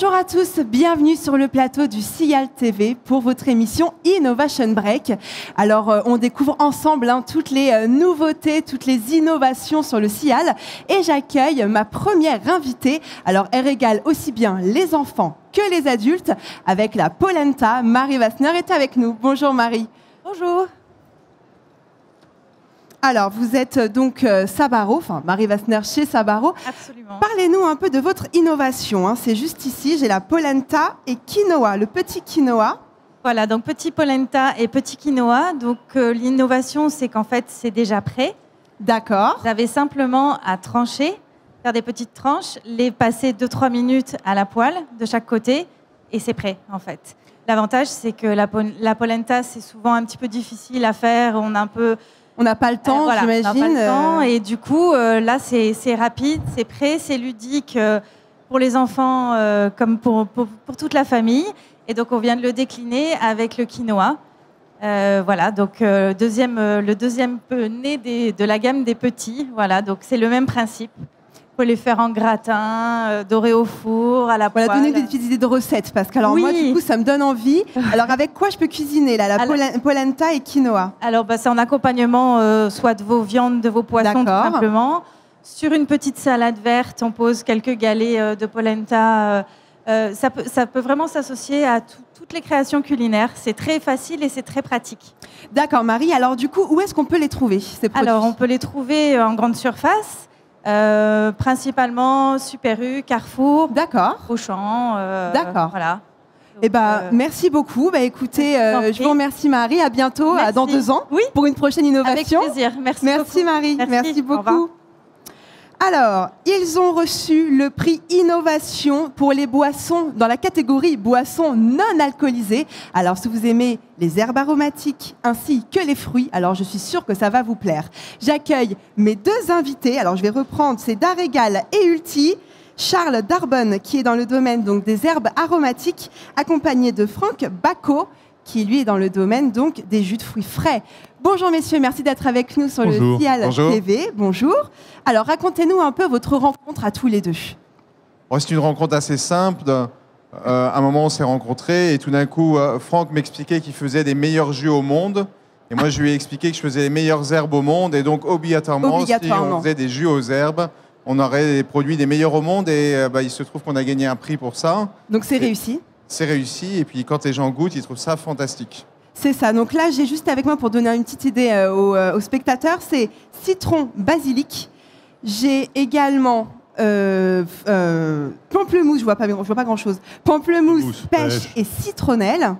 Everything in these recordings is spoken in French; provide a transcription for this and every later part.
Bonjour à tous, bienvenue sur le plateau du Sial TV pour votre émission Innovation Break. Alors, on découvre ensemble toutes les nouveautés, toutes les innovations sur le Sial et j'accueille ma première invitée. Alors, elle régale aussi bien les enfants que les adultes avec la polenta. Marie Wassner est avec nous. Bonjour Marie. Bonjour. Alors, vous êtes donc Sabaro, enfin Marie Wassner chez Sabaro. Absolument. Parlez-nous un peu de votre innovation. C'est juste ici, j'ai la polenta et quinoa, le petit quinoa. Voilà, donc petit polenta et petit quinoa. Donc l'innovation, c'est qu'en fait, c'est déjà prêt. D'accord. Vous avez simplement à trancher, faire des petites tranches, les passer 2-3 minutes à la poêle de chaque côté et c'est prêt en fait. L'avantage, c'est que la polenta, c'est souvent un petit peu difficile à faire. On n'a pas le temps, voilà, j'imagine. On n'a pas le temps et du coup, là, c'est rapide, c'est prêt, c'est ludique pour les enfants comme pour toute la famille. Et donc, on vient de le décliner avec le quinoa. Voilà, donc le deuxième né de la gamme des petits. Voilà, donc c'est le même principe. Vous pouvez les faire en gratin, doré au four, à la poêle. Voilà, donnez des petites idées de recettes parce que alors Oui. moi, du coup, ça me donne envie. Alors, avec quoi je peux cuisiner là, polenta et quinoa? Alors, c'est en accompagnement soit de vos viandes, de vos poissons, tout simplement. Sur une petite salade verte, on pose quelques galets de polenta. Ça peut vraiment s'associer à toutes les créations culinaires. C'est très facile et c'est très pratique. D'accord, Marie. Alors, du coup, où est-ce qu'on peut les trouver, ces produits? Alors, on peut les trouver en grande surface. Principalement Super U, Carrefour, Auchan. D'accord. Voilà. Eh ben, merci beaucoup. Bah, écoutez, je vous remercie Marie. À bientôt, dans 2 ans, pour une prochaine innovation. Avec plaisir. Merci beaucoup. Marie. Merci beaucoup. Alors, ils ont reçu le prix Innovation pour les boissons dans la catégorie boissons non alcoolisées. Alors, si vous aimez les herbes aromatiques ainsi que les fruits, alors je suis sûre que ça va vous plaire. J'accueille mes 2 invités. Alors, je vais reprendre, c'est Darégal et Ulti. Charles Darbonne, qui est dans le domaine donc, des herbes aromatiques, accompagné de Franck Bacot, qui lui est dans le domaine donc, des jus de fruits frais. Bonjour messieurs, merci d'être avec nous sur le Sial TV. Bonjour. Alors racontez-nous un peu votre rencontre à tous les deux. C'est une rencontre assez simple. À un moment, on s'est rencontrés et tout d'un coup, Franck m'expliquait qu'il faisait des meilleurs jus au monde. Et moi, je lui ai expliqué que je faisais les meilleures herbes au monde. Et donc, obligatoirement, si on faisait des jus aux herbes, on aurait des produits des meilleurs au monde. Et il se trouve qu'on a gagné un prix pour ça. Donc, c'est réussi. C'est réussi. Et puis, quand les gens goûtent, ils trouvent ça fantastique. C'est ça. Donc là, j'ai juste avec moi pour donner une petite idée aux spectateurs, c'est citron basilic. J'ai également pamplemousse, je vois pas grand-chose. Pamplemousse, pêche et citronnelle.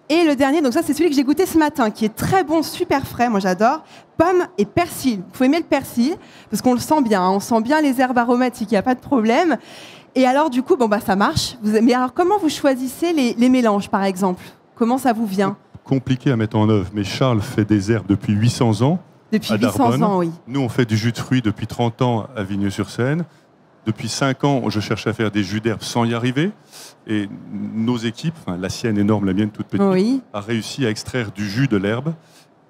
Et le dernier, donc ça c'est celui que j'ai goûté ce matin, qui est très bon, super frais, moi j'adore. Pomme et persil. Vous pouvez aimer le persil, parce qu'on le sent bien, hein, on sent bien les herbes aromatiques, il n'y a pas de problème. Et alors du coup, ça marche. Mais alors comment vous choisissez les mélanges par exemple? Comment ça vous vient? Compliqué à mettre en œuvre, mais Charles fait des herbes depuis 800 ans. Depuis à 800 ans, oui. Nous, on fait du jus de fruits depuis 30 ans à Vigneux-sur-Seine. Depuis 5 ans, je cherche à faire des jus d'herbes sans y arriver. Et nos équipes, la sienne énorme, la mienne toute petite, a réussi à extraire du jus de l'herbe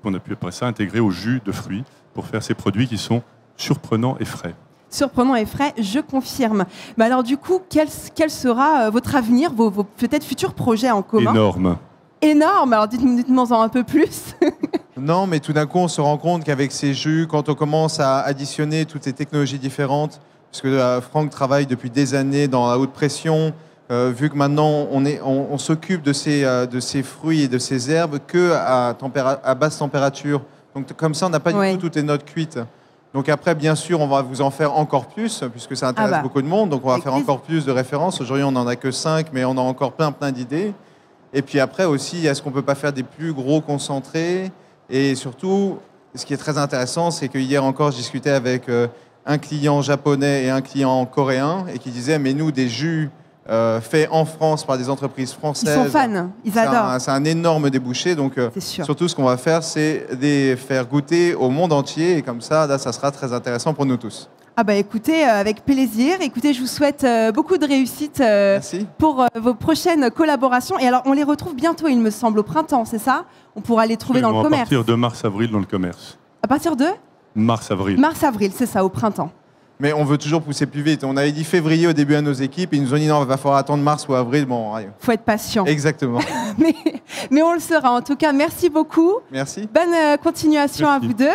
qu'on a pu après ça intégrer au jus de fruits pour faire ces produits qui sont surprenants et frais. Surprenant et frais, je confirme. Mais alors du coup, quel sera votre avenir, vos peut-être futurs projets en commun? Énorme. Alors dites-moi en un peu plus. Non, mais tout d'un coup, on se rend compte qu'avec ces jus, quand on commence à additionner toutes ces technologies différentes, puisque Franck travaille depuis des années dans la haute pression, vu que maintenant on s'occupe de ces fruits et de ces herbes qu'à basse température. Donc comme ça, on n'a pas du tout toutes les notes cuites. Donc après, bien sûr, on va vous en faire encore plus, puisque ça intéresse beaucoup de monde. Donc on va faire encore plus de références. Aujourd'hui, on n'en a que 5, mais on a encore plein d'idées. Et puis après aussi, est-ce qu'on ne peut pas faire des plus gros concentrés? Et surtout, ce qui est très intéressant, c'est que hier encore, je discutais avec un client japonais et un client coréen et qui disait, mais nous, des jus faits en France par des entreprises françaises. Ils sont fans, ils adorent. C'est un énorme débouché. Donc surtout, ce qu'on va faire, c'est les faire goûter au monde entier. Et comme ça, là, ça sera très intéressant pour nous tous. Ah bah écoutez, avec plaisir. Écoutez, je vous souhaite beaucoup de réussite pour vos prochaines collaborations. Et alors, on les retrouve bientôt, il me semble, au printemps, c'est ça? On pourra les trouver dans le commerce. À partir de mars-avril dans le commerce. À partir de mars-avril. Mars-avril, c'est ça, au printemps. Mais on veut toujours pousser plus vite. On avait dit février au début à nos équipes, et ils nous ont dit non, il va falloir attendre mars ou avril. Bon, allez. Faut être patient. Exactement. mais on le sera. En tout cas, merci beaucoup. Merci. Bonne continuation à vous deux.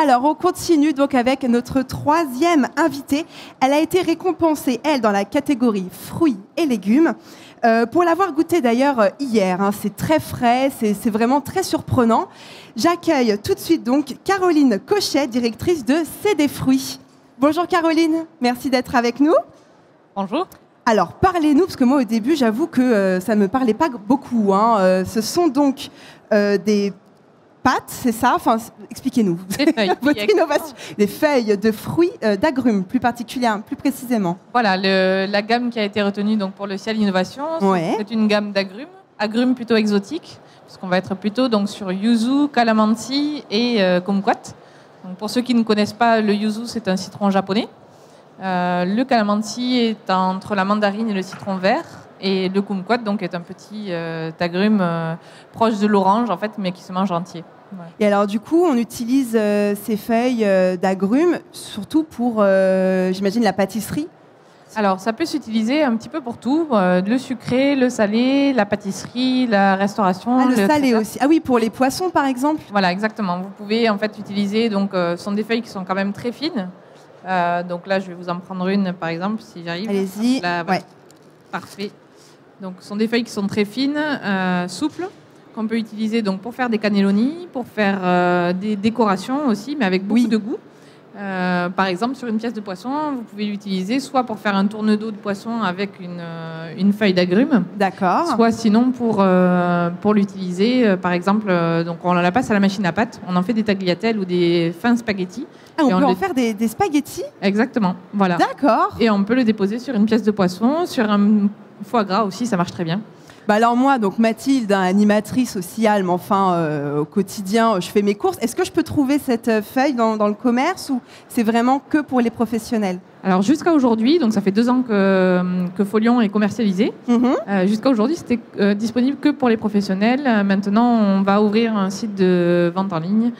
Alors, on continue donc avec notre troisième invitée. Elle a été récompensée, elle, dans la catégorie fruits et légumes. Pour l'avoir goûté d'ailleurs hier, hein, c'est très frais, c'est vraiment très surprenant. J'accueille tout de suite donc Caroline Cochet, directrice de C'est des fruits. Bonjour Caroline, merci d'être avec nous. Bonjour. Alors parlez-nous, parce que moi au début j'avoue que ça ne me parlait pas beaucoup. Hein. Ce sont donc des pâtes, c'est ça? Enfin, expliquez-nous. Des feuilles. Votre innovation. Des feuilles de fruits d'agrumes, plus particulièrement, plus précisément. Voilà, la gamme qui a été retenue donc, pour le Ciel Innovation, c'est une gamme agrumes plutôt exotiques, puisqu'on va être plutôt donc, sur yuzu, calamansi et kumquat. Donc, pour ceux qui ne connaissent pas, le yuzu, c'est un citron japonais. Le calamansi est entre la mandarine et le citron vert. Et le kumquat donc, est un petit agrume proche de l'orange, en fait, mais qui se mange entier. Ouais. Et alors, du coup, on utilise ces feuilles d'agrumes surtout pour, j'imagine, la pâtisserie? Alors, ça peut s'utiliser un petit peu pour tout. Le sucré, le salé, la pâtisserie, la restauration. Ah, le salé aussi. Ah oui, pour les poissons, par exemple? Voilà, exactement. Vous pouvez en fait utiliser, donc, ce sont des feuilles qui sont quand même très fines. Donc là, je vais vous en prendre une, par exemple, si j'arrive. Allez-y. Là, ouais. Parfait. Donc, ce sont des feuilles qui sont très fines, souples, qu'on peut utiliser donc, pour faire des cannelloni, pour faire des décorations aussi, mais avec beaucoup de goût. Par exemple, sur une pièce de poisson, vous pouvez l'utiliser soit pour faire un tourne-dos de poisson avec une feuille d'agrumes. D'accord. Soit sinon pour l'utiliser, par exemple, donc on la passe à la machine à pâte, on en fait des tagliatelles ou des fins spaghettis. Ah, on peut en faire des spaghettis? Exactement, voilà. D'accord. Et on peut le déposer sur une pièce de poisson, sur un foie gras aussi, ça marche très bien. Bah alors moi, donc Mathilde, animatrice aussi, mais enfin au quotidien, je fais mes courses. Est-ce que je peux trouver cette feuille dans le commerce ou c'est vraiment que pour les professionnels? Alors jusqu'à aujourd'hui, donc ça fait 2 ans que Folion est commercialisé. Jusqu'à aujourd'hui, c'était disponible que pour les professionnels. Maintenant, on va ouvrir un site de vente en ligne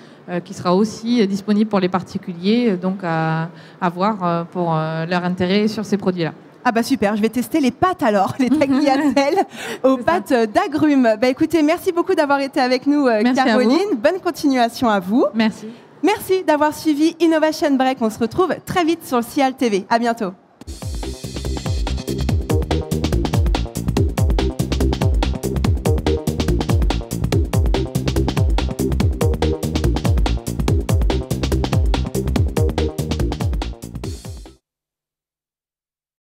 qui sera aussi disponible pour les particuliers, donc à voir pour leur intérêt sur ces produits-là. Ah bah super, je vais tester les pâtes alors, les tagliatelles aux pâtes d'agrumes. Bah écoutez, merci beaucoup d'avoir été avec nous, Caroline. Bonne continuation à vous. Merci. Merci d'avoir suivi Innovation Break. On se retrouve très vite sur le CIAL TV. À bientôt.